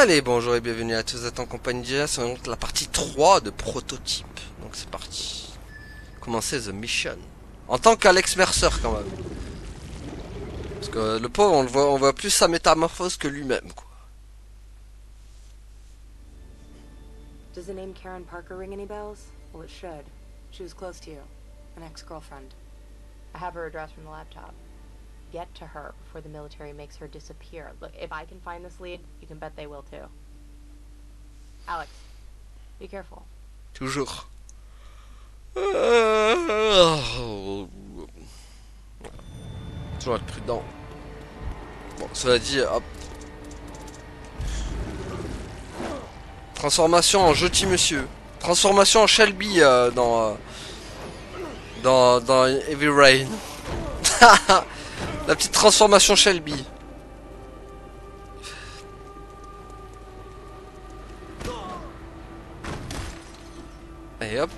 Allez, bonjour et bienvenue à tous, vous êtes en compagnie de Jaya, c'est donc la partie 3 de Prototype. Donc c'est parti. Commencer the mission. En tant qu'Alex Mercer quand même. Parce que le pauvre, on voit plus sa métamorphose que lui-même, quoi. Does the name Karen Parker ring any bells? Well, it should. She was close to you. An ex-girlfriend. I have her address from the laptop. Get to her before the military makes her disappear. Look, if I can find this lead, you can bet they will too. Alex, be careful. Toujours. Toujours être prudent. Bon, cela dit, hop. Transformation en Joti Monsieur. Transformation en Shelby dans Heavy Rain. La petite transformation Shelby. Et hop.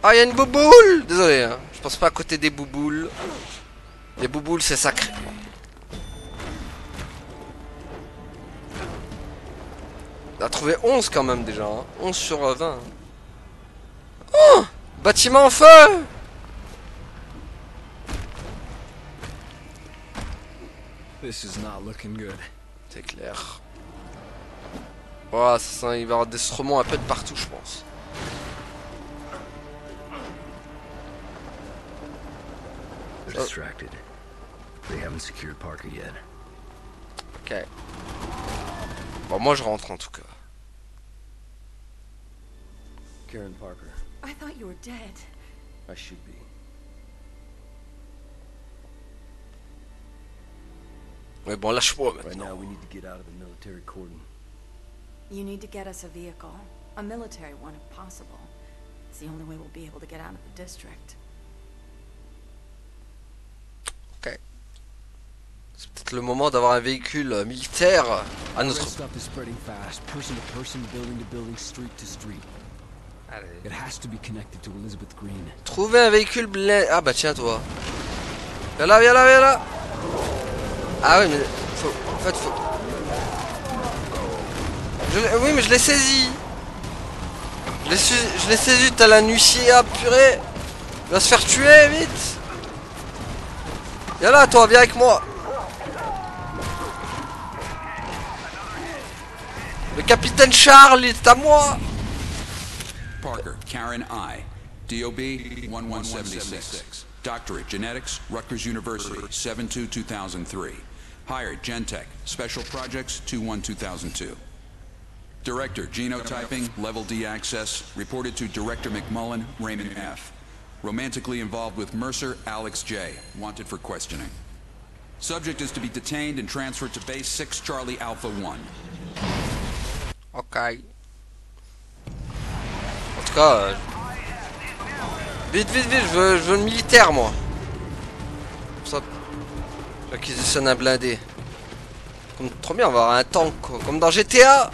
Ah, il y a une bouboule. Désolé, hein. Je pense pas à côté des bouboules. Les bouboules, c'est sacré. On a trouvé 11 quand même déjà. Hein. 11 sur 20. Oh, bâtiment en feu. This is not looking good. C'est clair. Oh, ça, il va y avoir des stromons un peu de partout, je pense. They're distracted. They haven't secured Parker yet. Ok. Bon, moi je rentre en tout cas. Karen Parker. I thought you were dead. I should be. Mais bon, lâche-moi Right maintenant. now we need to get out of the military cordon. You need to get us a vehicle. A military one if possible. It's the only way we'll be able to get out of the district. Ok. C'est peut-être le moment d'avoir un véhicule militaire à notre... Red stuff is spreading fast, person to person, building to building, street to street. Allez. It has to be connected to Elizabeth Green. Trouver un véhicule blindé... Ah bah tiens toi. Viens là, viens là, viens là. Ah oui mais... Faut... En fait faut... Oui mais je l'ai saisi. Je l'ai saisi, t'as la huissier, ah purée. Il va se faire tuer, vite. Viens là toi, viens avec moi. Le capitaine Charles, il est à moi. Parker, Karen I, DOB 1176. Doctorate Genetics, Rutgers University, 7/2/2003. Hired Gentech, Special Projects 2/1/2002. Director Genotyping, Level D Access, reported to Director McMullen, Raymond F. Romantically involved with Mercer, Alex J, wanted for questioning. Subject is to be detained and transferred to Base 6 Charlie Alpha 1. Ok. En tout cas... Vite, vite, vite, je veux le militaire, moi. Comme ça, j'acquisitionne un blindé. Comme, trop bien, on va avoir un tank, quoi. Comme dans GTA.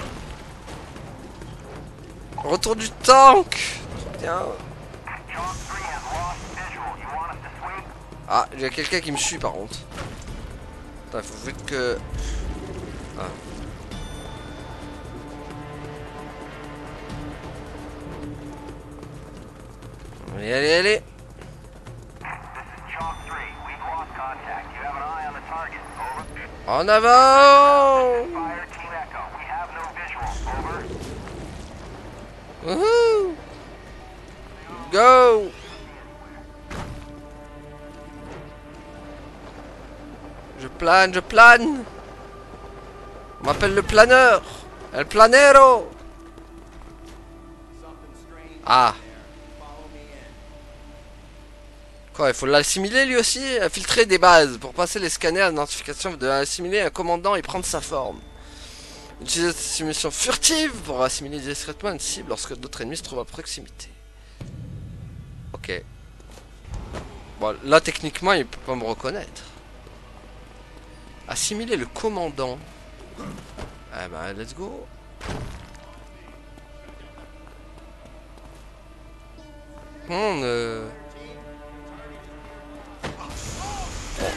Retour du tank. Trop bien. Ah, il y a quelqu'un qui me suit, par contre. Attends, il faut vite que... Ah. Allez, allez, allez. En avant. Wouhou. Go. Je plane, je plane. On m'appelle le planeur. El planero. Ah. Quoi, il faut l'assimiler lui aussi? Infiltrer des bases. Pour passer les scanners d'identification, vous devez assimiler un commandant et prendre sa forme. Utilisez cette simulation furtive pour assimiler discrètement une cible lorsque d'autres ennemis se trouvent à proximité. Ok. Bon, là techniquement il peut pas me reconnaître. Assimiler le commandant. Ah bah let's go.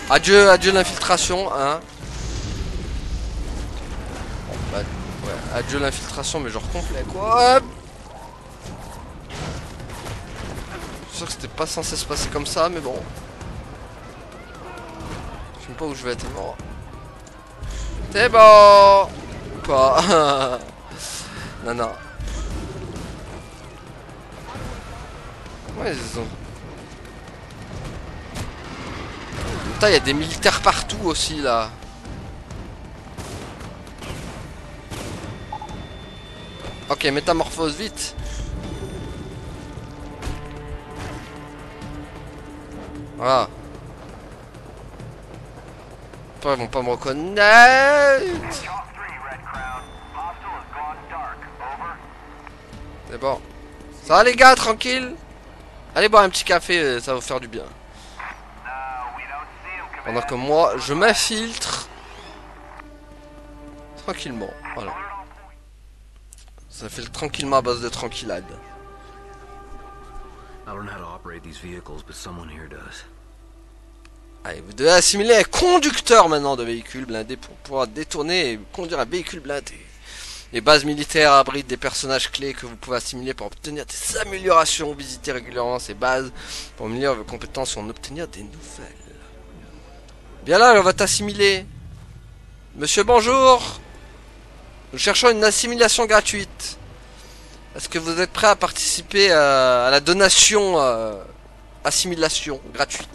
Adieu, adieu l'infiltration, hein. Adieu l'infiltration, mais genre complet quoi. Je suis sûr que c'était pas censé se passer comme ça, mais bon. Je sais pas où je vais être mort. C'est bon. Ou pas. Non, non. Ouais, ils ont... Putain, il y a des militaires partout aussi là. Ok, métamorphose vite. Voilà. Après, ils vont pas me reconnaître. C'est bon. Ça va les gars, tranquille. Allez boire un petit café, ça va vous faire du bien. Pendant que moi, je m'infiltre. Tranquillement, voilà. Ça fait tranquillement à base de tranquillade. I don't know how to operate these vehicles, but someone here does. Allez, vous devez assimiler un conducteur maintenant de véhicules blindés pour pouvoir détourner et conduire un véhicule blindé. Les bases militaires abritent des personnages clés que vous pouvez assimiler pour obtenir des améliorations. Visitez régulièrement ces bases pour améliorer vos compétences et en obtenir des nouvelles. Bien là, on va t'assimiler. Monsieur, bonjour. Nous cherchons une assimilation gratuite. Est-ce que vous êtes prêt à participer à la donation assimilation gratuite?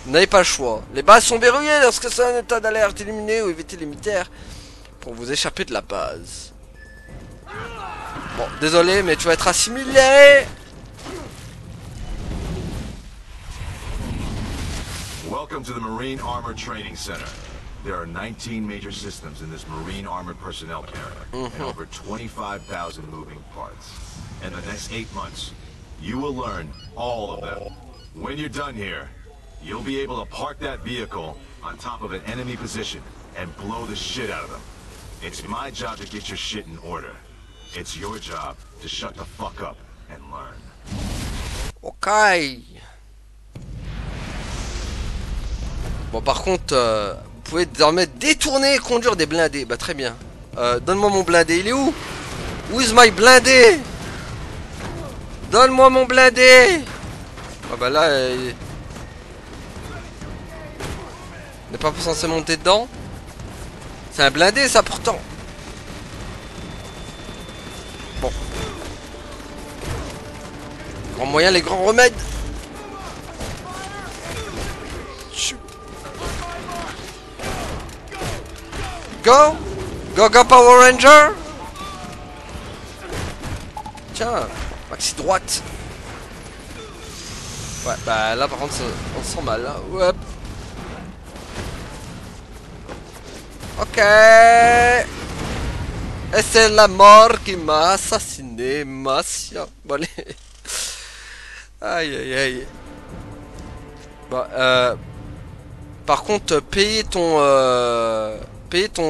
Vous n'avez pas le choix. Les bases sont verrouillées lorsque c'est un état d'alerte. Éliminez ou évitez les militaires pour vous échapper de la base. Bon, désolé, mais tu vas être assimilé. Welcome to the Marine Armor Training Center. There are 19 major systems in this Marine Armored Personnel Carrier, and over 25,000 moving parts. In the next 8 months, you will learn all of them. When you're done here, you'll be able to park that vehicle on top of an enemy position and blow the shit out of them. It's my job to get your shit in order. It's your job to shut the fuck up and learn. Ok. Bon, par contre, vous pouvez désormais détourner et conduire des blindés. Bah, très bien. Donne-moi mon blindé. Il est où? Où is my blindé? Donne-moi mon blindé. Ah bah là, il n'est pas censé monter dedans. C'est un blindé, ça, pourtant. Bon. Grand moyen, les grands remèdes. Go! Go, go, Power Ranger! Tiens, maxi droite. Ouais, bah là par contre, on se sent mal. Hein. Ouais. Ok. Et c'est la mort qui m'a assassiné, Massia. Bon, allez. Aïe, aïe, aïe. Bon, par contre, payer ton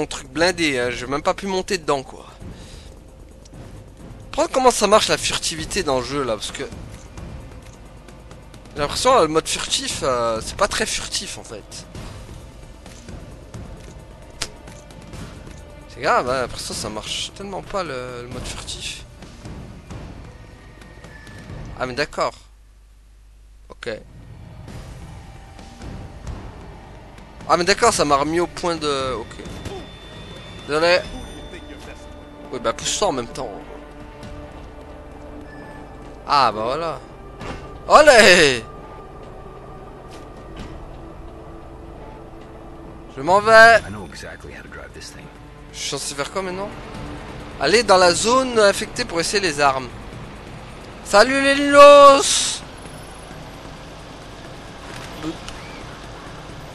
truc blindé, hein. J'ai même pas pu monter dedans, quoi. Prends comment ça marche la furtivité dans le jeu, là, parce que... J'ai l'impression, le mode furtif, c'est pas très furtif, en fait. C'est grave, hein, après ça marche tellement pas le mode furtif. Ah, mais d'accord. Ok. Ah, mais d'accord, ça m'a remis au point de... Ok. Désolé. Oui, bah pousse-toi en même temps. Ah, bah voilà. Olé! Je m'en vais. I know exactly how to drive this thing. Je suis censé faire quoi maintenant? Aller dans la zone affectée pour essayer les armes. Salut les lilos!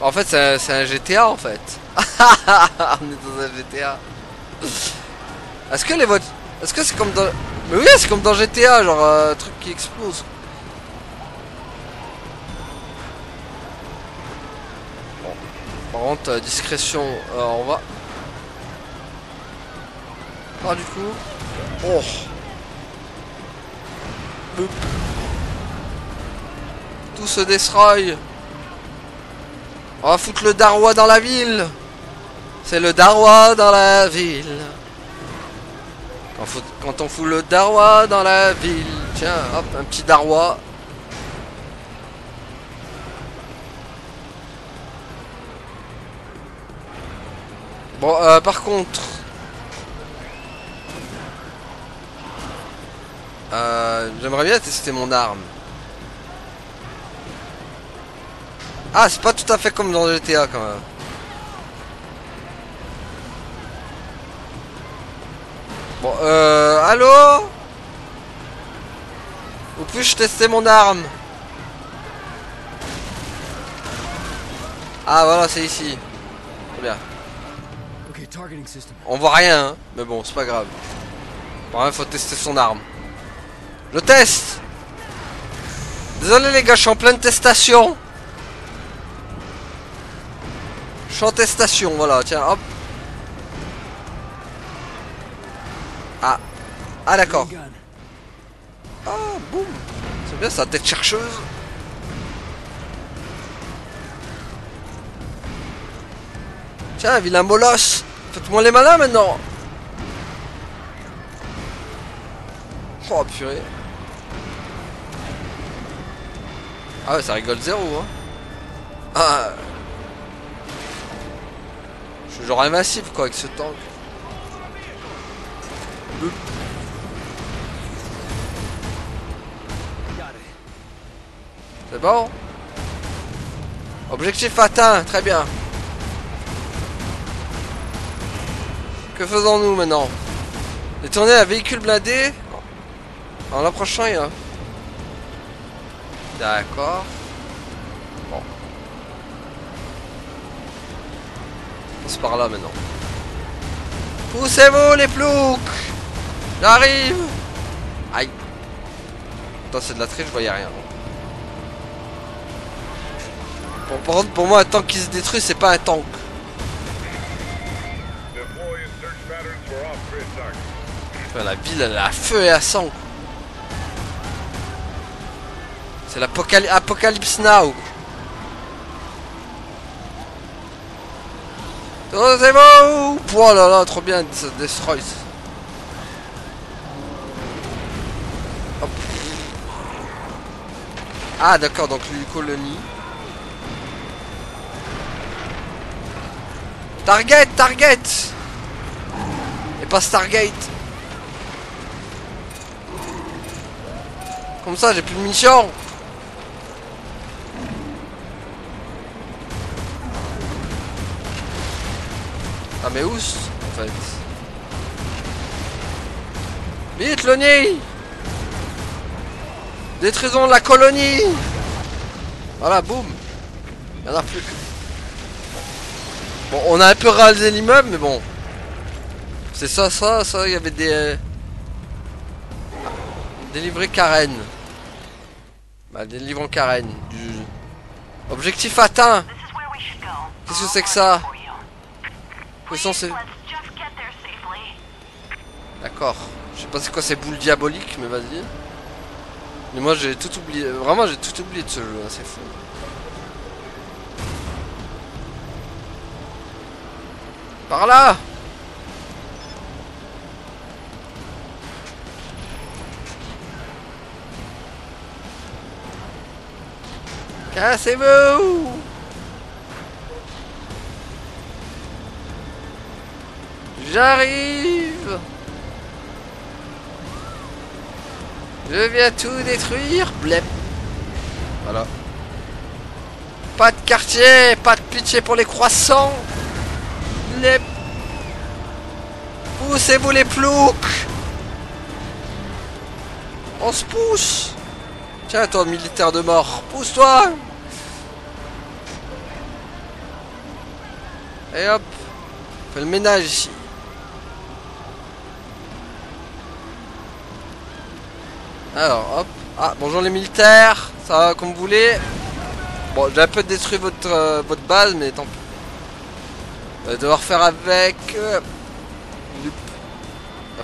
En fait, c'est un GTA en fait. On est dans un GTA. Est-ce que les voitures... Est-ce que c'est comme dans... Mais oui, c'est comme dans GTA, genre truc qui explose. Bon. Par contre, discrétion, on va... Ah, du coup... Oh. Boop. Tout se destroy. On va foutre le Darwa dans la ville. C'est le Darwa dans la ville. Quand on fout le darwa dans la ville. Tiens, hop, un petit darwa. Bon, par contre... j'aimerais bien tester mon arme. Ah, c'est pas tout à fait comme dans GTA quand même. Bon, allô? Où puis-je tester mon arme? Ah, voilà, c'est ici. Très bien. On voit rien, hein, mais bon, c'est pas grave. Bon, il faut tester son arme. Je teste! Désolé les gars, je suis en pleine testation. Je suis en testation, voilà, tiens, hop. Ah. Ah d'accord. Ah, boum. C'est bien ça, tête chercheuse. Tiens, vilain molosse. Faites-moi les malins maintenant. Oh purée. Ah ouais, ça rigole zéro, hein. Ah. Je suis genre invincible quoi avec ce tank. C'est bon? Objectif atteint, très bien. Que faisons-nous maintenant? Détourner un véhicule blindé en l'approchant il y a... D'accord. Bon. C'est par là maintenant. Poussez-vous les ploucs! J'arrive! Aïe. Attends, c'est de la triche, je voyais rien. Bon, par contre, pour moi, un tank qui se détruit, c'est pas un tank. Enfin, la ville, elle a à feu et à sang. C'est l'Apocalypse Now. Oh, c'est bon! Oh là là, trop bien, ça destroy. Hop. Ah, d'accord, donc lui, colonie. Target, target! Et pas Stargate. Comme ça, j'ai plus de mission. Ah mais où en fait? Vite le nid! Détruisons la colonie! Voilà, boum! Il n'y en a plus. Bon, on a un peu rasé l'immeuble, mais bon. C'est ça, il y avait des livrets Karen. Bah, des livrants Karen. Objectif atteint! Qu'est-ce que c'est que ça? Quels sont ces... D'accord. Je sais pas c'est quoi ces boules diaboliques, mais vas-y. Mais moi j'ai tout oublié. Vraiment j'ai tout oublié de ce jeu, hein, c'est fou. Par là! Cassez-vous! J'arrive! Je viens tout détruire, blep. Voilà. Pas de quartier, pas de pitié pour les croissants. Blep. Poussez-vous les ploucs. On se pousse. Tiens toi militaire de mort, pousse-toi. Et hop. On fait le ménage ici. Alors hop. Ah bonjour les militaires. Ça va comme vous voulez. Bon j'ai un peu détruit votre base mais tant pis. On va devoir faire avec. Hop,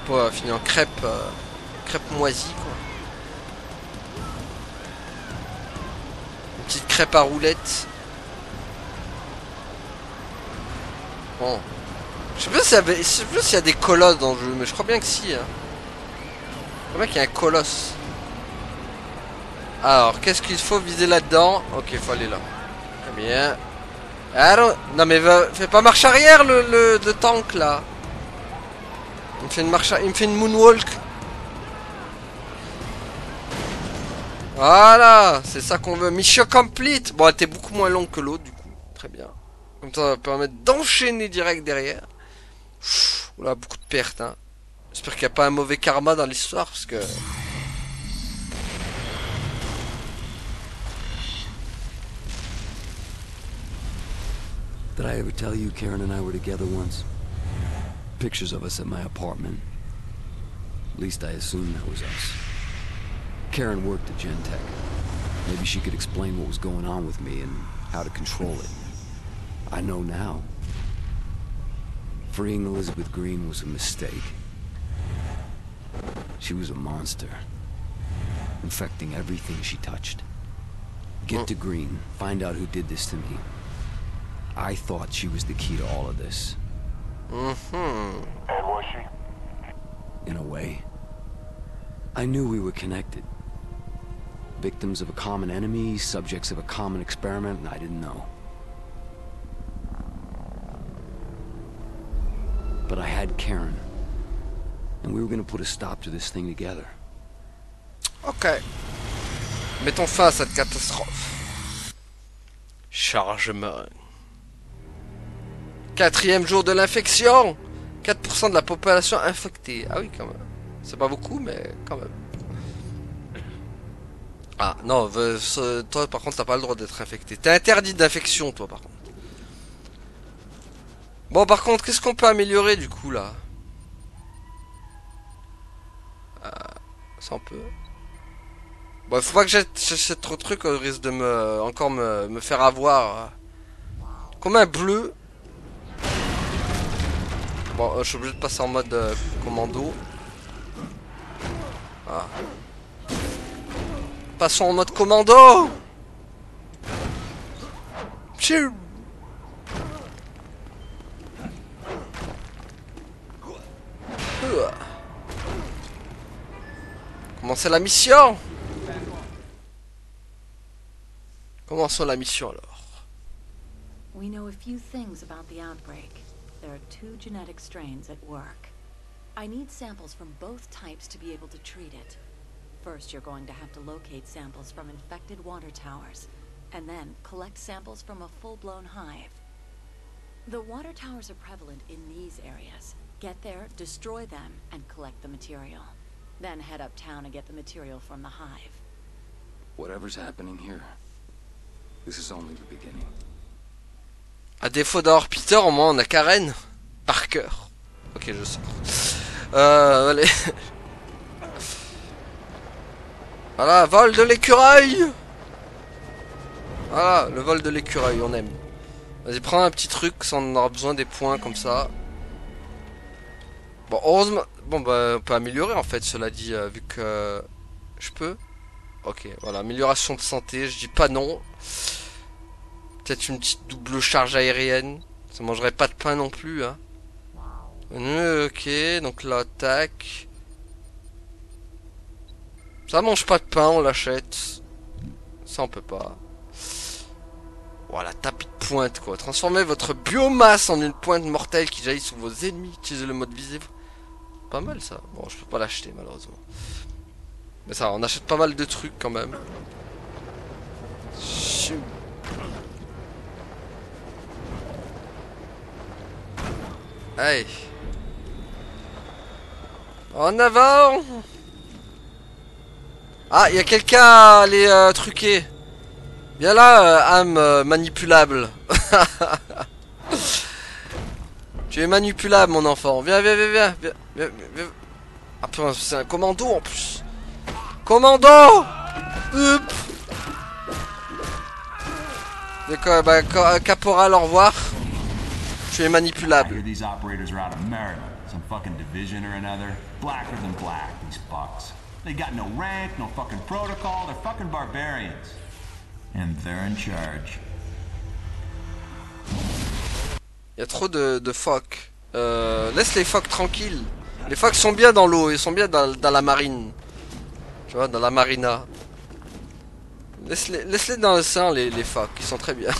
on va finir en crêpe. Crêpe moisie quoi. Une petite crêpe à roulettes. Bon. Je sais pas s'il y a des colosses dans le jeu, mais je crois bien que si. Hein. Le mec, il y a un colosse. Alors, qu'est-ce qu'il faut viser là-dedans? Ok, il faut aller là. Très bien. Alors, non mais fais pas marche arrière le tank là. Il me fait une marche, il me fait une moonwalk. Voilà, c'est ça qu'on veut. Mission complete. Bon, elle était beaucoup moins longue que l'autre du coup. Très bien. Comme ça, ça va permettre d'enchaîner direct derrière. Oula, beaucoup de pertes. Hein. J'espère qu'il n'y a pas un mauvais karma dans l'histoire parce que. Did I ever tell you Karen and I were together once? Pictures of us at my apartment. At least I assumed that was us. Karen worked at Gentech. Maybe she could explain what was going on with me and how to control it. I know now. Freeing Elizabeth Green was a mistake. She was a monster. Infecting everything she touched. Get to Green. Find out who did this to me. I thought she was the key to all of this. And was she? In a way. I knew we were connected. Victims of a common enemy, subjects of a common experiment, and I didn't know. But I had Karen. And we were gonna put a stop to this thing together. Ok. Mettons fin à cette catastrophe. Chargement. 4e jour de l'infection. 4% de la population infectée. Ah oui, quand même. C'est pas beaucoup, mais quand même. Ah, non, toi, par contre, t'as pas le droit d'être infecté. T'es interdit d'infection, toi, par contre. Bon, par contre, qu'est-ce qu'on peut améliorer, du coup, là? Ça, on peut. Bon, il faut pas que j'achète trop de trucs, au risque de me faire avoir. Comme un bleu. Bon, je suis obligé de passer en mode commando. Ah. Passons en mode commando. Pfiou. Commencez la mission. Commençons la mission alors. We know a few things about the outbreak. There are 2 genetic strains at work. I need samples from both types to be able to treat it. First, you're going to have to locate samples from infected water towers, and then collect samples from a full-blown hive. The water towers are prevalent in these areas. Get there, destroy them, and collect the material. Then head uptown and get the material from the hive. Whatever's happening here, this is only the beginning. À défaut d'avoir Peter, au moins on a Karen. Parker. Ok, je sors. Allez. Voilà, vol de l'écureuil. Voilà, le vol de l'écureuil, on aime. Vas-y, prends un petit truc, ça on aura besoin des points comme ça. Bon, heureusement... Bon, bah, on peut améliorer en fait, cela dit, vu que... Je peux. Ok, voilà, amélioration de santé, je dis pas non. Peut-être une petite double charge aérienne. Ça mangerait pas de pain non plus, hein. Ok, donc là, tac. Ça mange pas de pain, on l'achète. Ça, on peut pas. Voilà, tapis de pointe, quoi. Transformez votre biomasse en une pointe mortelle qui jaillit sur vos ennemis. Utilisez le mode visé. Pas mal, ça. Bon, je peux pas l'acheter, malheureusement. Mais ça, on achète pas mal de trucs, quand même. Chou. Allez. En avant. Ah, il y a quelqu'un à aller truquer. Viens là, âme manipulable. Tu es manipulable, mon enfant. Viens, viens, viens, viens. Viens, viens, viens. Ah putain, c'est un commando en plus. Commando. D'accord, bah, caporal, au revoir. Tu es manipulable. These operators are out of merit. Some fucking division or another. Blacker than black, these fucks. They got no rank, no fucking protocol. They're fucking barbarians. And they're in charge. Il y a trop de phoques. Laisse les phoques tranquilles. Les phoques sont bien dans l'eau, ils sont bien dans la marine. Tu vois, dans la marina. Laisse-les dans l'océan, les phoques, ils sont très bien.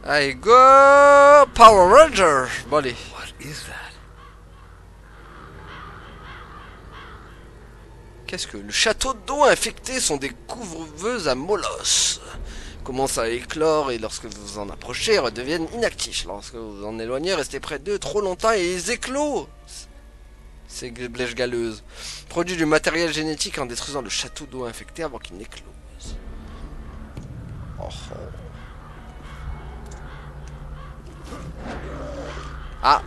Allez, go Power Ranger. Bon, allez. Qu'est-ce que... Le château d'eau infecté sont des couvreuses à molosses. Commencent à éclore et lorsque vous vous en approchez, redeviennent inactifs. Lorsque vous vous en éloignez, restez près d'eux trop longtemps et ils éclosent. Ces blèches galeuses. Produit du matériel génétique en détruisant le château d'eau infecté avant qu'il n'éclose. Oh, oh. Ah.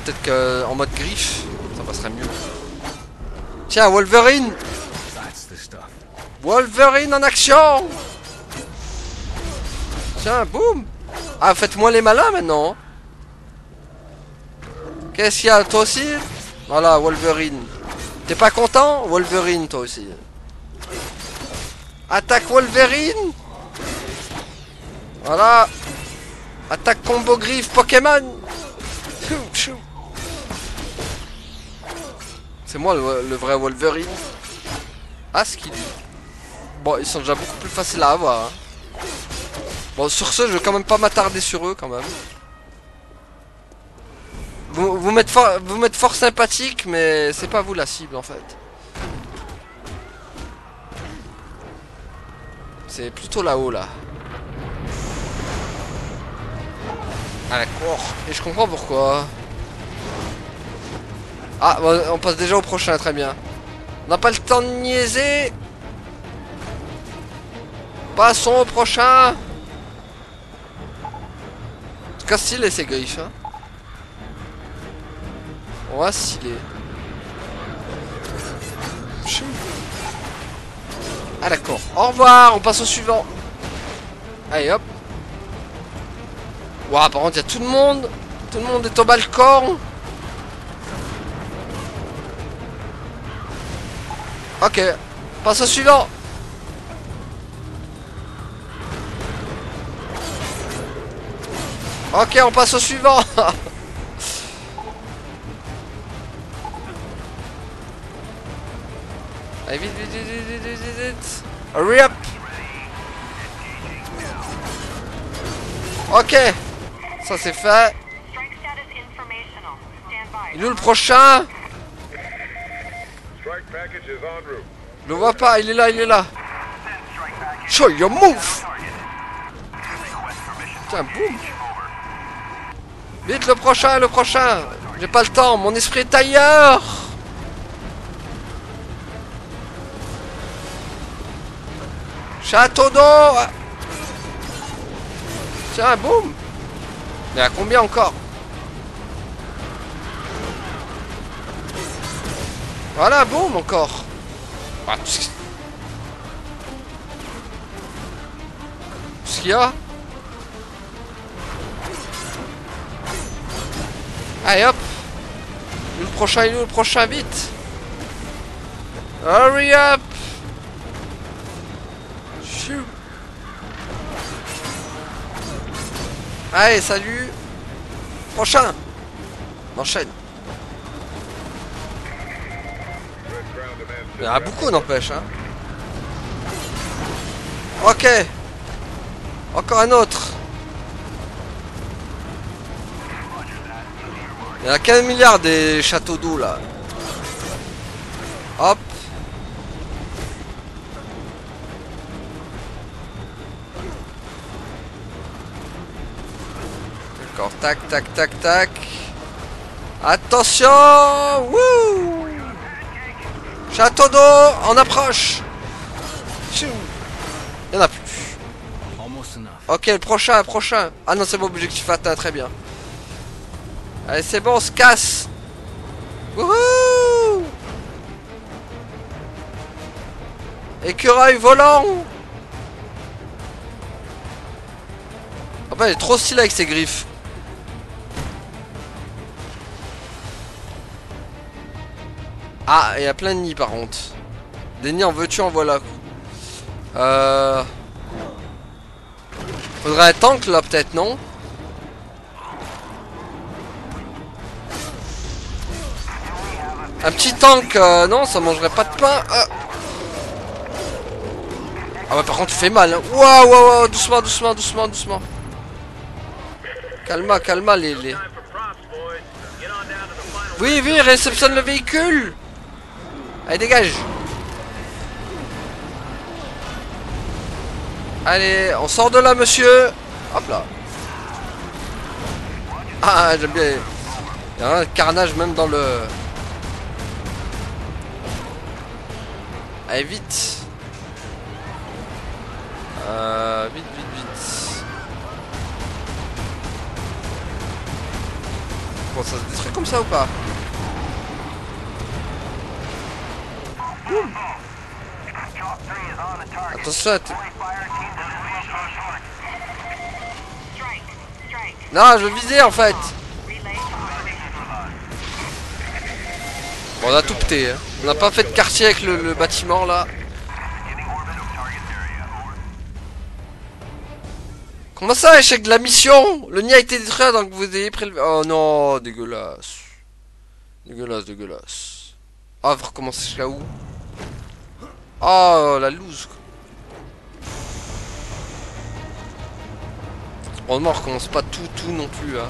Peut-être qu'en mode griffe, ça passerait mieux. Tiens, Wolverine. Wolverine en action. Tiens, boum. Ah, faites-moi les malins maintenant. Qu'est-ce qu'il y a, toi aussi? Voilà, Wolverine. T'es pas content? Wolverine, toi aussi. Attaque Wolverine. Voilà. Attaque combo griffe Pokémon. C'est moi le vrai Wolverine. Ah, ce qu'il dit. Bon, ils sont déjà beaucoup plus faciles à avoir. Hein. Bon, sur ce, je vais quand même pas m'attarder sur eux, quand même. Vous m'êtes fort sympathique, mais c'est pas vous la cible, en fait. C'est plutôt là-haut, là. Ah, d'accord. Et je comprends pourquoi. Ah, bon, on passe déjà au prochain, très bien. On n'a pas le temps de niaiser. Passons au prochain. En tout cas, stylé ces griffes. Hein. On va stylé. Ah d'accord. Au revoir, on passe au suivant. Allez hop. Waouh, par contre, il y a tout le monde. Tout le monde est au balcon. Ok, passe au suivant. Ok, on passe au suivant. Allez, vite, vite, vite, vite, vite, vite, vite. Hurry up. Ok, ça c'est fait. Il est où le prochain? Je le vois pas, il est là, il est là. Show your move. Tiens, boum. Vite, le prochain, le prochain. J'ai pas le temps, mon esprit est ailleurs. Château d'eau. Tiens, boum. Mais à combien encore? Voilà, boum, encore. Ah, tout ce qu'il y a. Allez hop. Le prochain, il est où le prochain? Vite. Hurry up. Shoot. Allez, salut. Prochain. On enchaîne. Il y en a beaucoup, n'empêche. Hein. Ok. Encore un autre. Il y en a 15 milliards des châteaux d'eau là. Hop. D'accord, tac, tac, tac, tac. Attention. Wouh. Château d'eau, on approche. Il n'y en a plus. Ok, le prochain, prochain. Ah non, c'est mon objectif atteint, très bien. Allez, c'est bon, on se casse. Wouhou. Écureuil volant. Ah bah, il est trop stylé avec ses griffes. Ah, il y a plein de nids par contre. Des nids en veux-tu, en voilà. Faudrait un tank là, peut-être, non? Un petit tank, non, ça mangerait pas de pain. Ah ouais, par contre, tu fais mal. Hein. Waouh, waouh, waouh, doucement, doucement, doucement, doucement. Calma, calma, les... Oui, oui, réceptionne le véhicule. Allez, dégage. Allez, on sort de là, monsieur. Hop là. Ah, j'aime bien. Il y a un carnage même dans le... Allez, vite. Vite, vite, vite. Bon, ça se détruit comme ça ou pas? Attention à... Non, je veux viser en fait. Bon, on a tout pété. Hein. On n'a pas fait de quartier avec le bâtiment là. Comment ça, échec de la mission? Le nid a été détruit donc vous ayez prélevé. Oh non, dégueulasse. Dégueulasse, dégueulasse. Ah, vous recommencez jusqu'à où? Oh, la loose. Heureusement, on recommence pas tout non plus. Hein.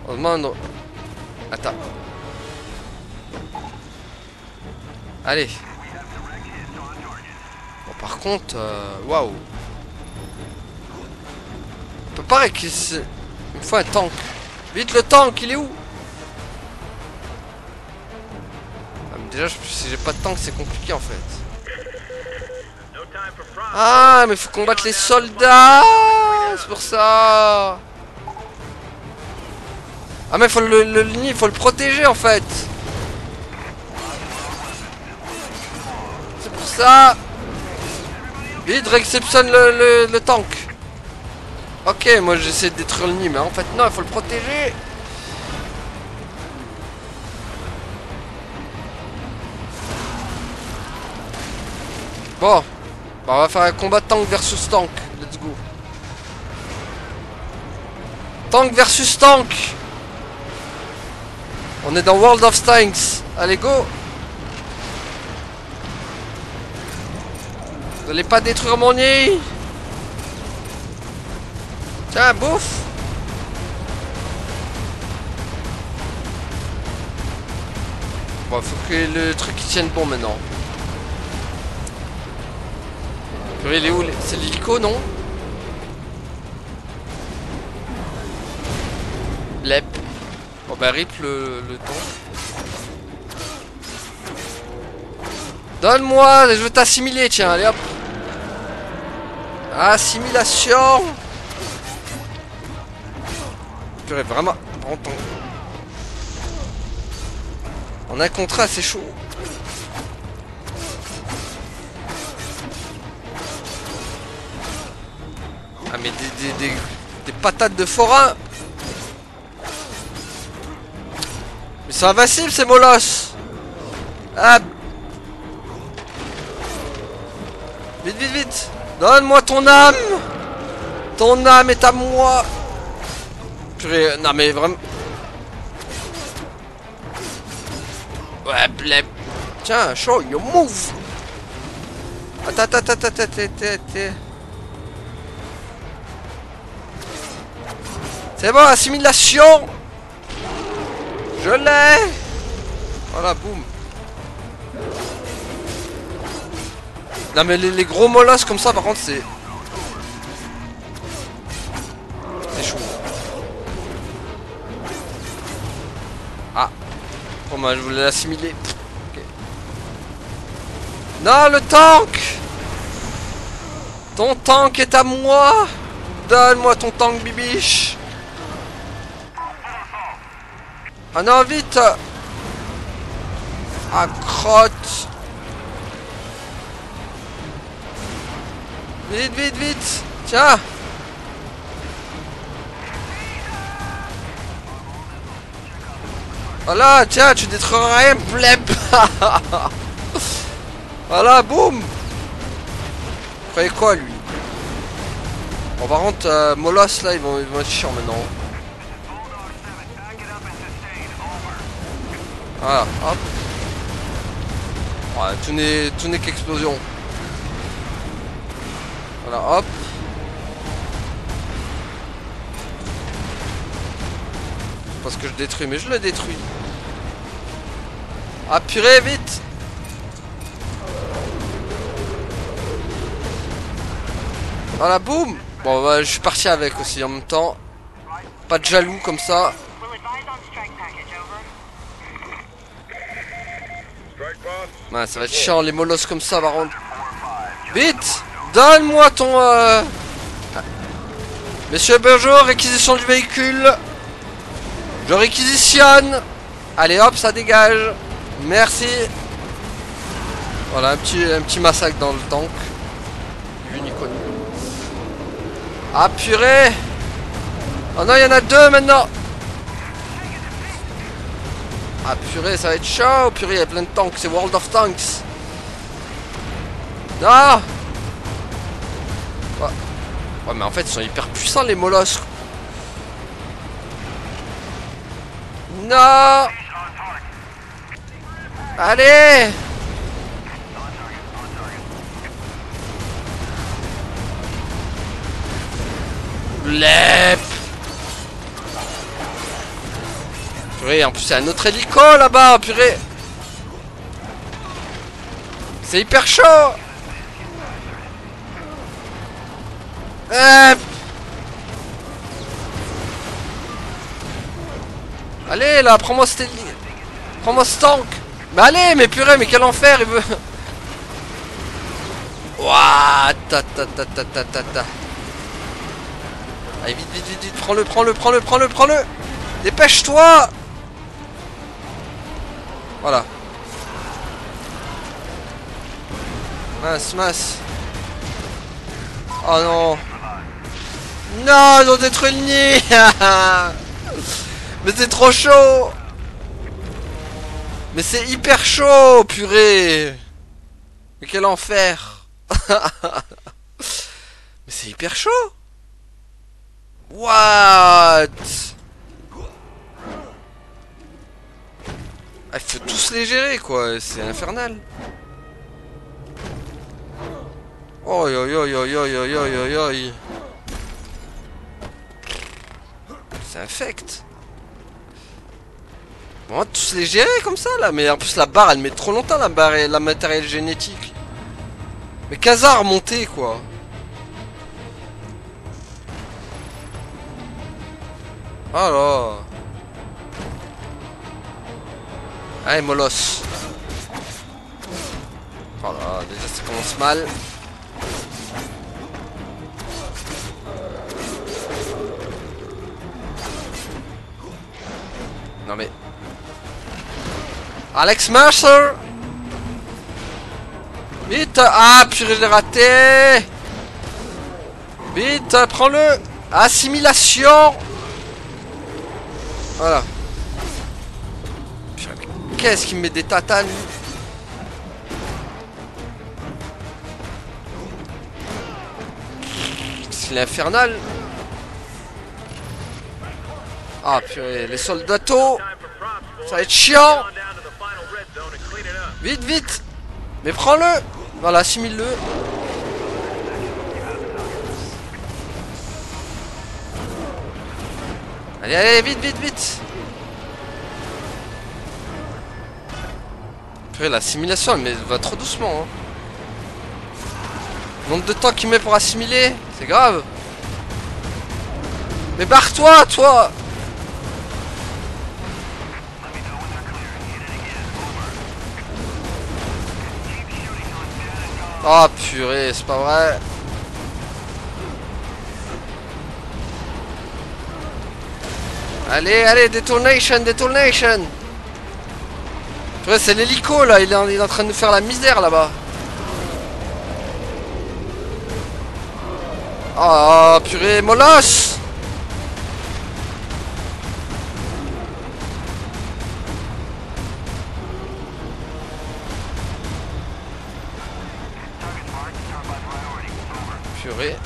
Heureusement, non. Attends. Allez. Bon, par contre, waouh. On peut pas réquisitionner. Il me faut un tank. Vite, le tank, il est où? Ah, mais déjà, si j'ai pas de tank, c'est compliqué en fait. Ah, mais faut combattre les soldats. C'est pour ça. Ah, mais faut le nid, faut le protéger en fait. C'est pour ça. Vite, réceptionne le tank. Ok, moi j'essaie de détruire le nid, mais en fait non, il faut le protéger. Bon, bah, on va faire un combat tank versus tank. Let's go. Tank versus tank. On est dans World of Tanks. Allez, go. Vous allez pas détruire mon nid. Tiens, bouffe. Bon, faut que le truc il tienne bon maintenant. Il est où? C'est l'hélico, non? Lep. Bon bah rip le temps. Donne-moi, je veux t'assimiler, tiens, allez hop. Assimilation. Purée, vraiment. On a un contrat assez chaud. Ah mais des patates de forain. Mais c'est invincible ces molosses. Ah. Vite, vite, vite. Donne-moi ton âme. Ton âme est à moi. Purée, non mais vraiment. Ouais, blep. Tiens, show your move. Attends. C'est bon, assimilation. Je l'ai. Voilà, boum. Non mais les gros molosses comme ça par contre c'est chaud. Ah. Oh moi je voulais l'assimiler. Okay. Non, le tank. Ton tank est à moi. Donne-moi ton tank, bibiche. Ah non, vite. Ah, crotte. Vite, vite, vite. Tiens. Voilà, tiens, tu détruiras rien, blep. Voilà, boum. Vous croyez quoi, lui? Bon, par contre, Moloss, là, ils vont être chiants maintenant. Voilà, hop. Ouais, tout n'est qu'explosion. Voilà, hop. Parce que je détruis, mais je le détruis. Ah purée, vite. Voilà, boum. Bon, bah, je suis parti avec aussi en même temps. Pas de jaloux comme ça. Ouais, ça va être chiant les molosses comme ça par contre. Vite. Donne-moi ton... Monsieur, bonjour, réquisition du véhicule. Je réquisitionne. Allez hop, ça dégage. Merci. Voilà, un petit massacre dans le tank. Vu ni connu. Ah purée. Oh non, il y en a deux maintenant. Ah purée, ça va être chaud. Purée, il y a plein de tanks, c'est World of Tanks. Non. Ouais. Ouais, mais en fait, ils sont hyper puissants les molosses. Non. Allez. Lep. Purée, en plus c'est un autre hélico là-bas, purée. C'est hyper chaud. Allez là, prends-moi ce tank. Mais allez, mais purée, mais quel enfer il veut. Ouah, ta. Allez, vite, prends-le. Dépêche-toi. Voilà. Mince. Oh non. Non, ils ont détruit le nid. Mais c'est trop chaud. Mais c'est hyper chaud, purée. Mais quel enfer. Mais c'est hyper chaud. What? Il faut tous les gérer quoi, c'est infernal. Oh yo. C'est infect. On va tous les gérer comme ça là, mais en plus la barre elle met trop longtemps la barre et la matériel génétique. Mais Khazar monté quoi. Alors. Allez, Molos. Voilà, déjà ça commence mal. Non mais... Alex Mercer. Vite. Ah, purée, je l'ai raté. Vite, prends-le. Assimilation. Voilà. Qu'est-ce qu'il me met des tatanes? C'est infernal. Ah purée, les soldatos. Ça va être chiant. Vite. Mais prends-le. Voilà, assimile-le. Allez, vite. Purée, l'assimilation, elle va trop doucement. Hein. Le nombre de temps qu'il met pour assimiler, c'est grave. Mais barre-toi, toi. Oh purée, c'est pas vrai. Allez, detonation. Purée, c'est l'hélico là, il est en train de nous faire la misère là-bas. Oh purée, Molos. Purée.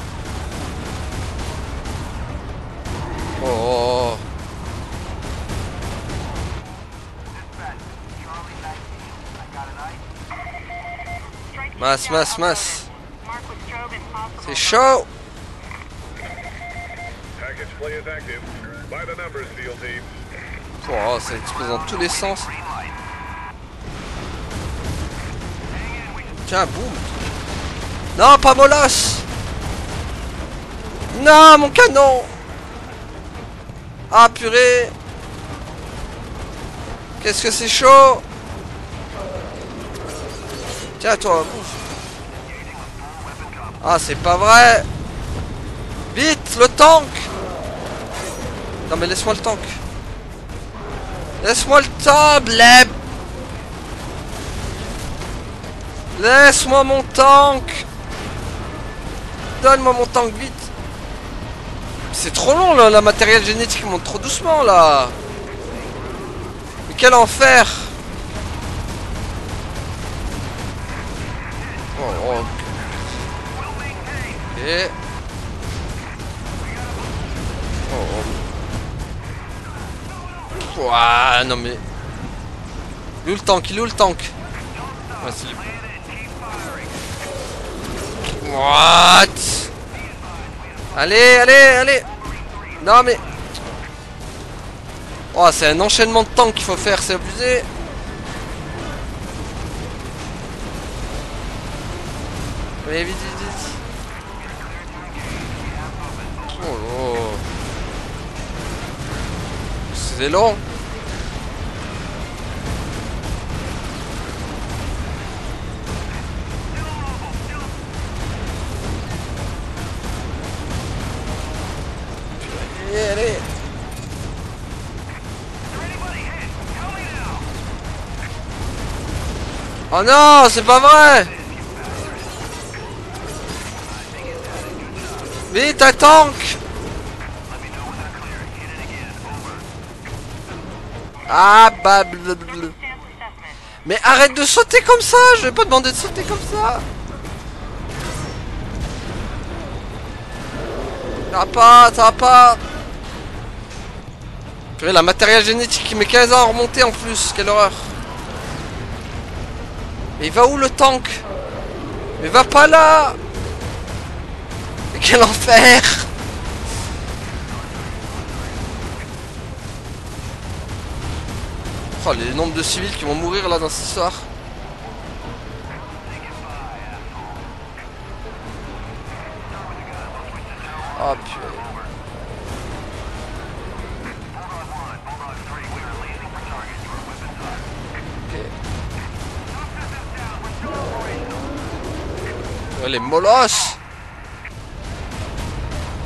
Oh. Masse. C'est chaud. Oh, ça explose dans tous les sens. Tiens, boum. Non, pas Molos. Non, mon canon. Ah, purée. Qu'est-ce que c'est chaud. Tiens, toi, bouffe. Ah, c'est pas vrai. Vite, le tank. Non, mais laisse-moi le tank. Laisse-moi le tank, bleb. Laisse-moi mon tank. Donne-moi mon tank, vite. C'est trop long, là, la matériel génétique monte trop doucement, là. Mais quel enfer. Oh. Ok. Ouah, non mais... Il est où le tank? Ouais, c'est... What? Allez. Non mais... Oh, c'est un enchaînement de tanks qu'il faut faire, c'est abusé. Allez, vite. Oh. C'est long. Allez. Oh non, c'est pas vrai. Vite, un tank. Ah bah blablabla. Mais arrête de sauter comme ça. Je vais pas demander de sauter comme ça. Ça va pas. Purée, la matériel génétique qui met 15 ans à remonter en plus. Quelle horreur. Mais il va où le tank? Mais va pas là. Mais quel enfer. Oh, les nombres de civils qui vont mourir là dans cette histoire. Oh purée. Okay. Les molosses.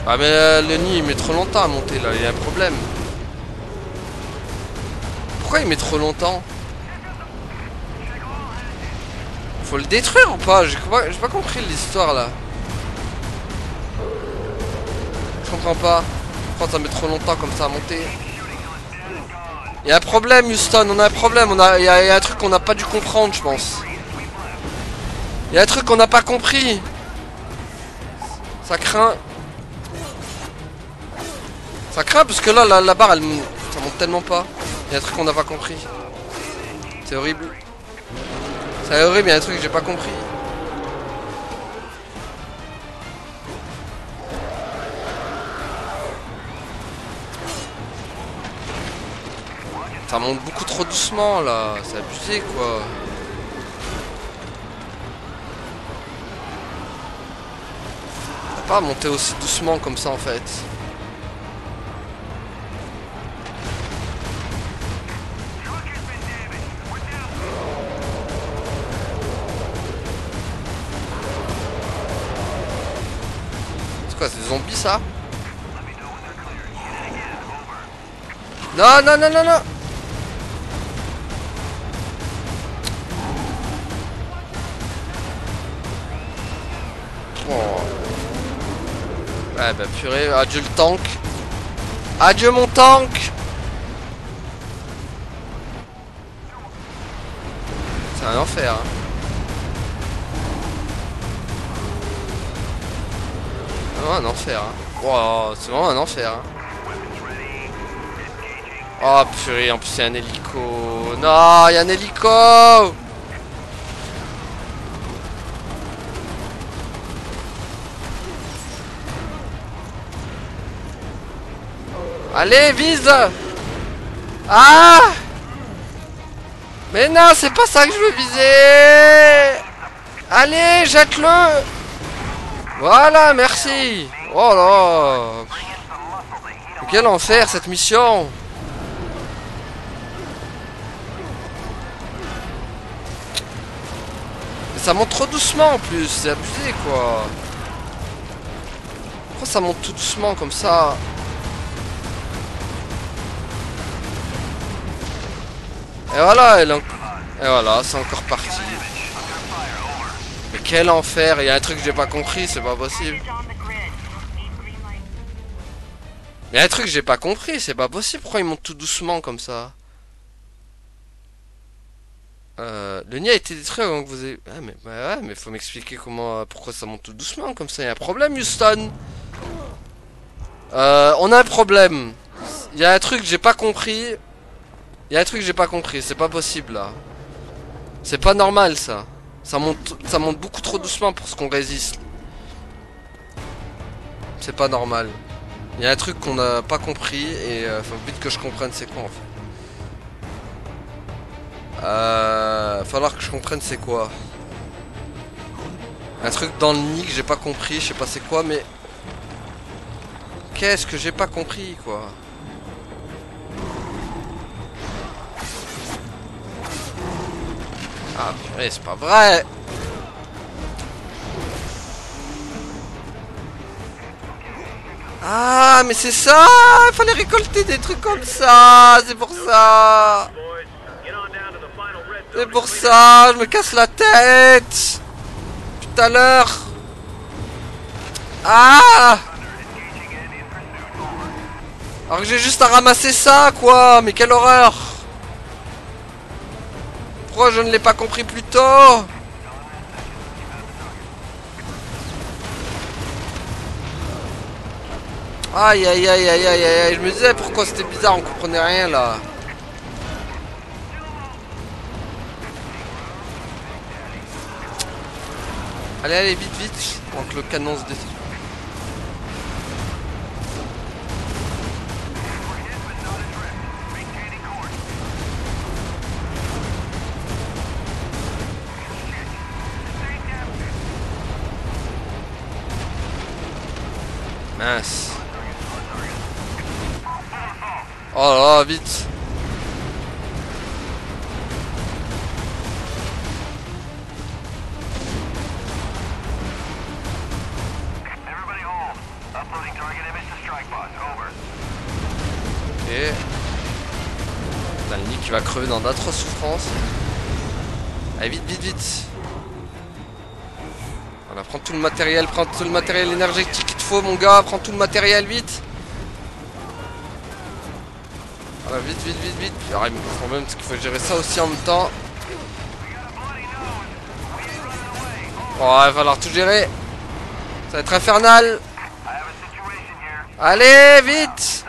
Ah mais le nid il met trop longtemps à monter là, il y a un problème. Pourquoi il met trop longtemps? Faut le détruire ou pas? J'ai pas compris l'histoire là. Je comprends pas. Pourquoi ça met trop longtemps comme ça à monter? Il y a un problème Houston, on a un problème, il y a un truc qu'on n'a pas dû comprendre je pense. Il y a un truc qu'on n'a pas compris. Ça craint. Ça craint parce que là la barre elle ça monte tellement pas. Il y a un truc qu'on n'a pas compris. C'est horrible. C'est horrible, il y a un truc que j'ai pas compris. Ça monte beaucoup trop doucement là. C'est abusé quoi. Ça peut pas monter aussi doucement comme ça en fait. C'est des zombies ça? Non. Oh. Ouais bah purée, adieu le tank. Adieu mon tank. C'est un enfer hein. Un enfer hein. Wow, c'est vraiment un enfer hein. Oh purée, en plus c'est un hélico. Non, il y a un hélico. Allez, vise. Ah! Mais non, c'est pas ça que je veux viser. Allez, jette-le. Voilà, merci. Oh là. Quel enfer cette mission. Mais ça monte trop doucement en plus, c'est abusé quoi. Pourquoi ça monte tout doucement comme ça? Et voilà, et voilà, c'est encore parti. Mais quel enfer, il y a un truc que j'ai pas compris, c'est pas possible. Il y a un truc que j'ai pas compris, c'est pas possible, pourquoi il monte tout doucement comme ça? Le nid a été détruit avant que vous ayez... Ah mais, bah ouais, mais faut m'expliquer comment, pourquoi ça monte tout doucement comme ça, il y a un problème Houston. On a un problème. Il y a un truc que j'ai pas compris. Il y a un truc que j'ai pas compris, c'est pas possible là. C'est pas normal ça. Ça monte beaucoup trop doucement pour ce qu'on résiste. C'est pas normal. Il y a un truc qu'on n'a pas compris et faut vite que je comprenne c'est quoi en fait. Falloir que je comprenne c'est quoi. Un truc dans le nid que j'ai pas compris, je sais pas c'est quoi mais... Qu'est-ce que j'ai pas compris quoi? Ah purée, c'est pas vrai. Ah mais c'est ça. Il fallait récolter des trucs comme ça. C'est pour ça. C'est pour ça. Je me casse la tête. Tout à l'heure. Ah. Alors que j'ai juste à ramasser ça quoi. Mais quelle horreur. Pourquoi je ne l'ai pas compris plus tôt? Aïe aïe aïe aïe aïe aïe. Je me disais pourquoi c'était bizarre, on comprenait rien là. Allez allez vite vite. Avant que le canon se détruise. Mince. Oh là là, vite. Ok. Putain, le Nick qui va crever dans d'atroces souffrances. Allez vite vite vite. Voilà, prends tout le matériel énergétique qu'il te faut mon gars, prends tout le matériel vite. Voilà, vite, vite, vite, vite. Alors, il me faut même parce qu'il faut gérer ça aussi en même temps. Bon, il va falloir tout gérer. Ça va être infernal. Allez, vite.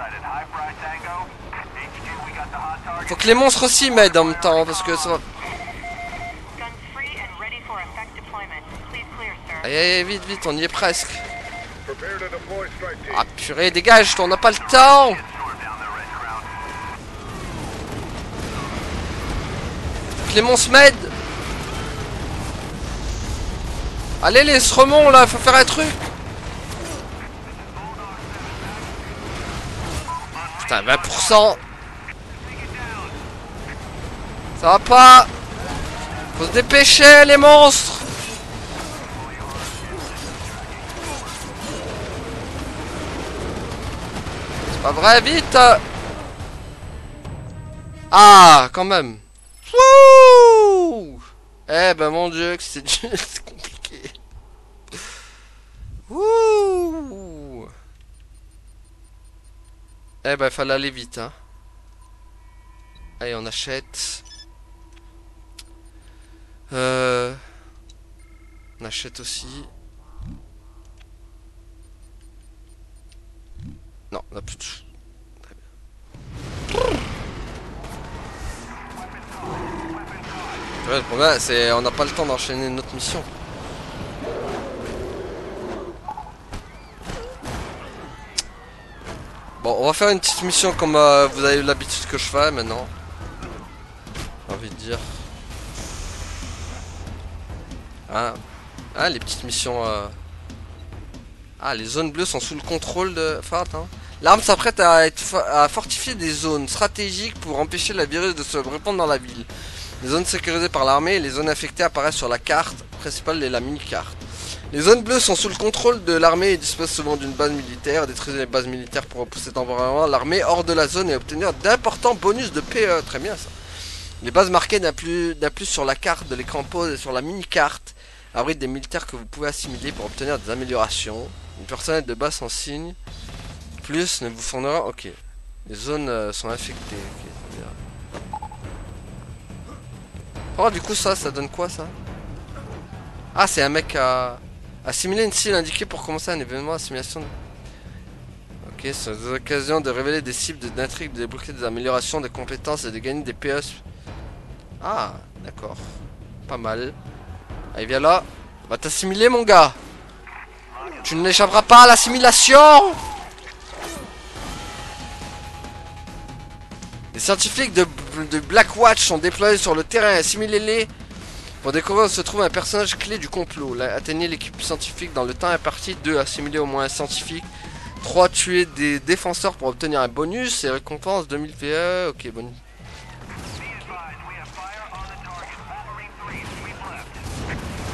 Faut que les monstres aussi m'aident en même temps parce que ça va... Allez, allez, vite, vite, on y est presque. Ah purée, dégage, on n'a pas le temps. Clément se m'aide. Allez les Sremons là, faut faire un truc. Putain, 20%. Ça va pas. Faut se dépêcher les monstres. C'est pas vrai, vite. Ah, quand même. Wouh! Eh ben mon dieu que c'est compliqué. Wouh! Eh ben fallait aller vite hein. Allez on achète. On achète aussi. Non, on a plus de... Ouais, le problème, c'est on n'a pas le temps d'enchaîner notre mission. Bon, On va faire une petite mission comme vous avez l'habitude que je fais maintenant. J'ai envie de dire. Ah, les petites missions. Ah, les zones bleues sont sous le contrôle de. Enfin, attends. L'arme s'apprête à fortifier des zones stratégiques pour empêcher la virus de se répandre dans la ville. Les zones sécurisées par l'armée et les zones affectées apparaissent sur la carte principale et la mini-carte. Les zones bleues sont sous le contrôle de l'armée et disposent souvent d'une base militaire. Détruisez les bases militaires pour repousser temporairement l'armée hors de la zone et obtenir d'importants bonus de PE. Très bien ça. Les bases marquées d'un plus sur la carte de l'écran pause et sur la mini-carte abritent des militaires que vous pouvez assimiler pour obtenir des améliorations. Une personnel de base en signe plus ne vous fournira. Ok. Les zones sont infectées. Ok, très bien. Oh, du coup, ça donne quoi ça? Ah, c'est un mec à. Assimiler une cible indiquée pour commencer un événement assimilation. Ok, c'est des occasions de révéler des cibles d'intrigue, de débloquer des améliorations, des compétences et de gagner des PS. Ah, d'accord. Pas mal. Allez, viens là. Va t'assimiler, mon gars. Tu n'échapperas pas à l'assimilation. Les scientifiques de Blackwatch sont déployés sur le terrain. Assimilez-les. Pour découvrir où se trouve un personnage clé du complot. Là, atteignez l'équipe scientifique dans le temps imparti. 2. Assimiler au moins un scientifique. 3. Tuer des défenseurs pour obtenir un bonus. Et récompense 2000 PE. Ok, bonus.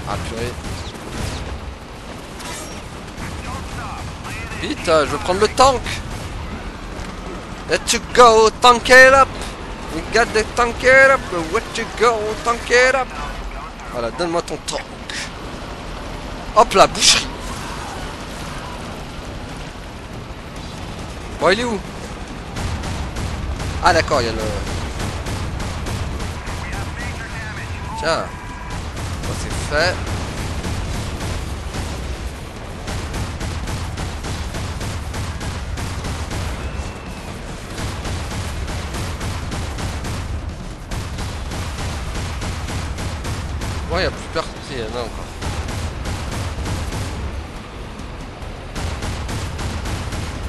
Ah, purée. Vite, je veux prendre le tank. Let's go, tank it up. We got the tank it up. Let's go, tank it up. Voilà, donne-moi ton tank. Hop là, boucherie. Bon, il est où? Ah d'accord, il y a le... Tiens. Ça c'est fait. Ouais, il n'y a plus personne. Il y en a encore.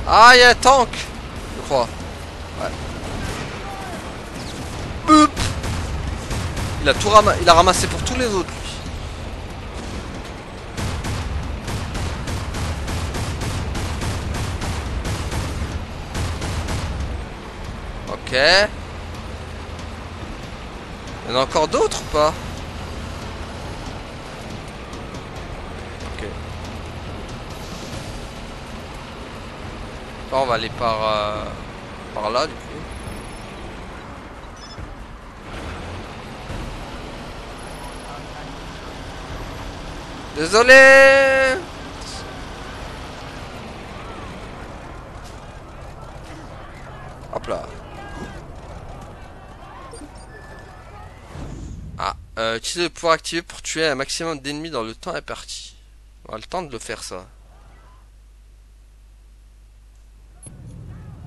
Ah, il y a un tank, je crois. Ouais. Boop. Il a tout il a ramassé pour tous les autres, lui. Ok. Il y en a encore d'autres ou pas? Ok. Là, on va aller par là, du coup. Désolé. Hop là. Ah, utiliser le pouvoir activé pour tuer un maximum d'ennemis dans le temps imparti. On a le temps de le faire ça.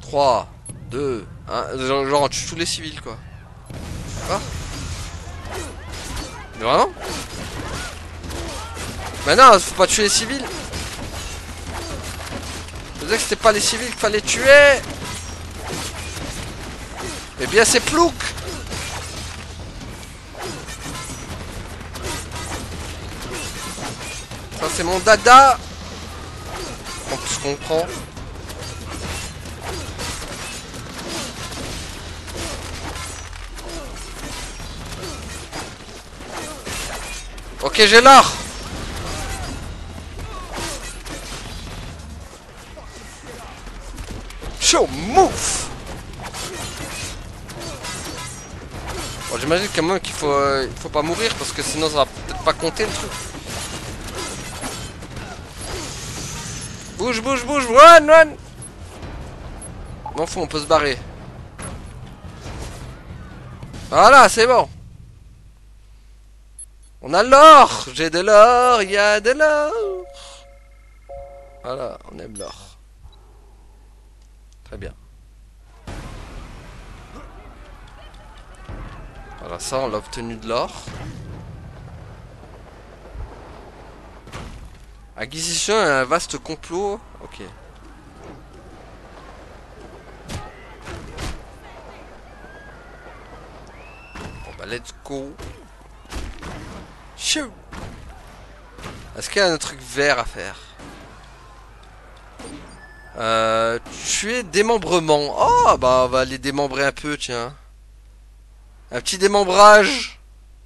3, 2, 1. Genre on tue tous les civils quoi. Ah. Mais vraiment? Mais non, faut pas tuer les civils. Je disais que c'était pas les civils qu'il fallait tuer. Eh bien c'est Plouk. Ça c'est mon dada. On se comprend. Ok, j'ai l'or. Show move. Bon, j'imagine quand même qu'il faut pas mourir parce que sinon ça va peut-être pas compter le truc. Bouge, bouge, bouge, run, run. Non, on peut se barrer. Voilà, c'est bon. On a l'or. J'ai de l'or, il y a de l'or. Voilà, on aime l'or. Très bien. Voilà, ça, on l'a obtenu de l'or. Acquisition et un vaste complot. Ok. bah let's go. Chou. Est-ce qu'il y a un truc vert à faire? Tuer démembrement. Oh bah on va les démembrer un peu, tiens. Un petit démembrage.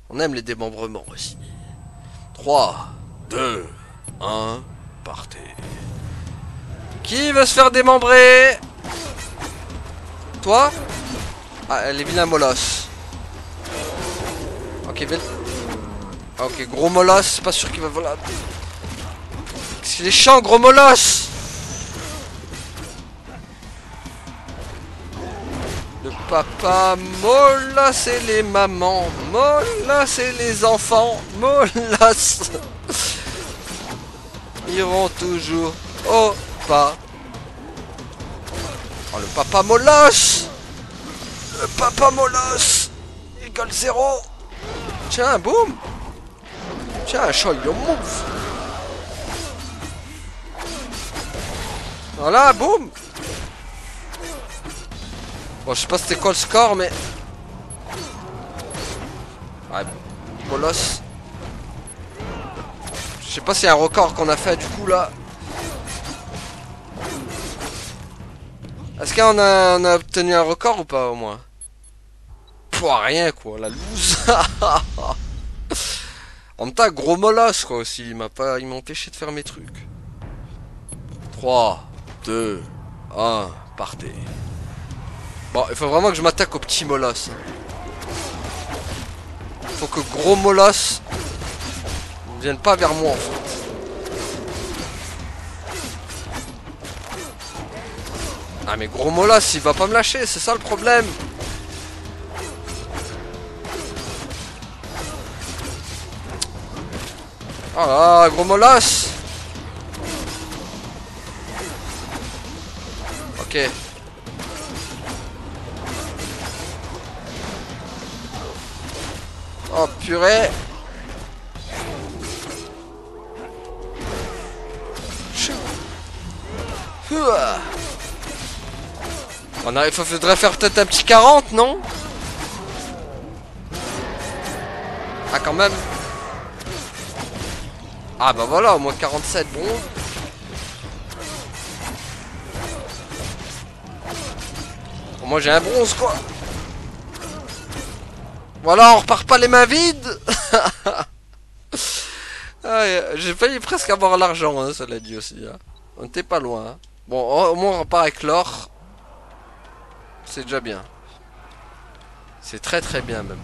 On aime les démembrements aussi. 3, 2, 1, partez. Qui veut se faire démembrer? Toi? Ah, elle est vilain molosse. Ok, ok, gros molosse, pas sûr qu'il va voler. Qu'est-ce qu'il est chiant, gros molosse! Le papa molasse et les mamans, molasse et les enfants, molasse iront toujours au pas. Oh, le papa molasse! Le papa molasse égale 0. Tiens, boum. Tiens, show your move. Voilà, boum. Bon, je sais pas c'était quoi le score, mais... Ouais, molosse. Je sais pas s'il y a un record qu'on a fait du coup là. Est-ce qu'on a obtenu un record ou pas au moins? Pouah, rien quoi, la loose. En même temps, gros molosse quoi aussi, il m'a empêché de faire mes trucs. 3, 2, 1, partez. Bon, il faut vraiment que je m'attaque au petit molosse. Faut que gros molosse ne vienne pas vers moi en fait. Ah mais gros molosse, il va pas me lâcher, c'est ça le problème. Oh là, gros molosse. Ok. Oh purée. On arrive, faudrait faire peut-être un petit 40, non? Ah quand même. Ah bah voilà, au moins 47, bon. Bon, moi j'ai un bronze quoi. Voilà, on repart pas les mains vides. Ah, j'ai failli presque avoir l'argent, hein, ça l'a dit aussi. Hein. On était pas loin. Hein. Bon, au moins on repart avec l'or. C'est déjà bien. C'est très très bien même.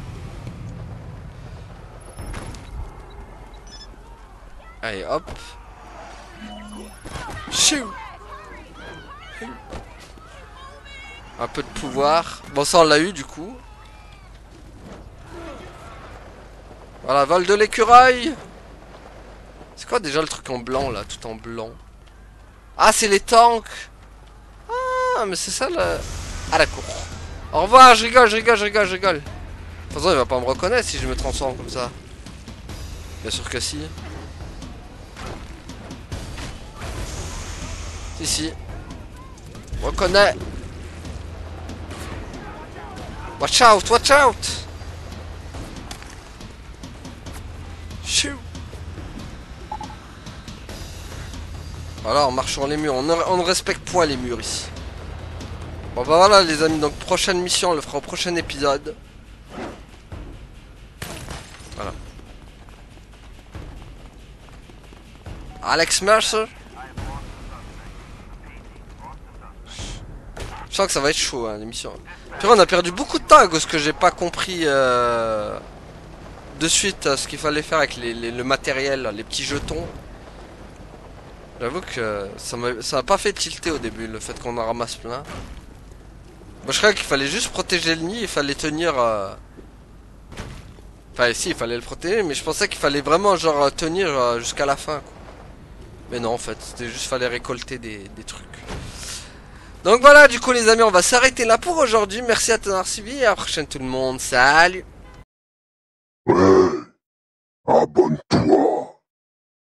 Allez, hop. Chou. Un peu de pouvoir. Bon, ça on l'a eu du coup. Voilà, vol de l'écureuil. C'est quoi déjà le truc en blanc là, tout en blanc? Ah, c'est les tanks. Ah, mais c'est ça le... Ah d'accord. Au revoir, je rigole. De toute façon, il va pas me reconnaître si je me transforme comme ça. Bien sûr que si. Si. Reconnais. Watch out. Chou. Voilà, on marche sur les murs. On ne respecte point les murs ici. Bon bah voilà les amis, donc prochaine mission, on le fera au prochain épisode. Voilà. Alex Mercer. Je sens que ça va être chaud hein, l'émission. Puis on a perdu beaucoup de temps à cause que j'ai pas compris de suite ce qu'il fallait faire avec le matériel, les petits jetons. J'avoue que ça m'a pas fait tilter au début le fait qu'on en ramasse plein. Moi je croyais qu'il fallait juste protéger le nid, il fallait tenir... Enfin si, il fallait le protéger, mais je pensais qu'il fallait vraiment genre tenir jusqu'à la fin quoi. Mais non en fait, c'était juste fallait récolter des trucs. Donc voilà, du coup les amis, on va s'arrêter là pour aujourd'hui. Merci à tous d'avoir suivi et à la prochaine tout le monde. Salut!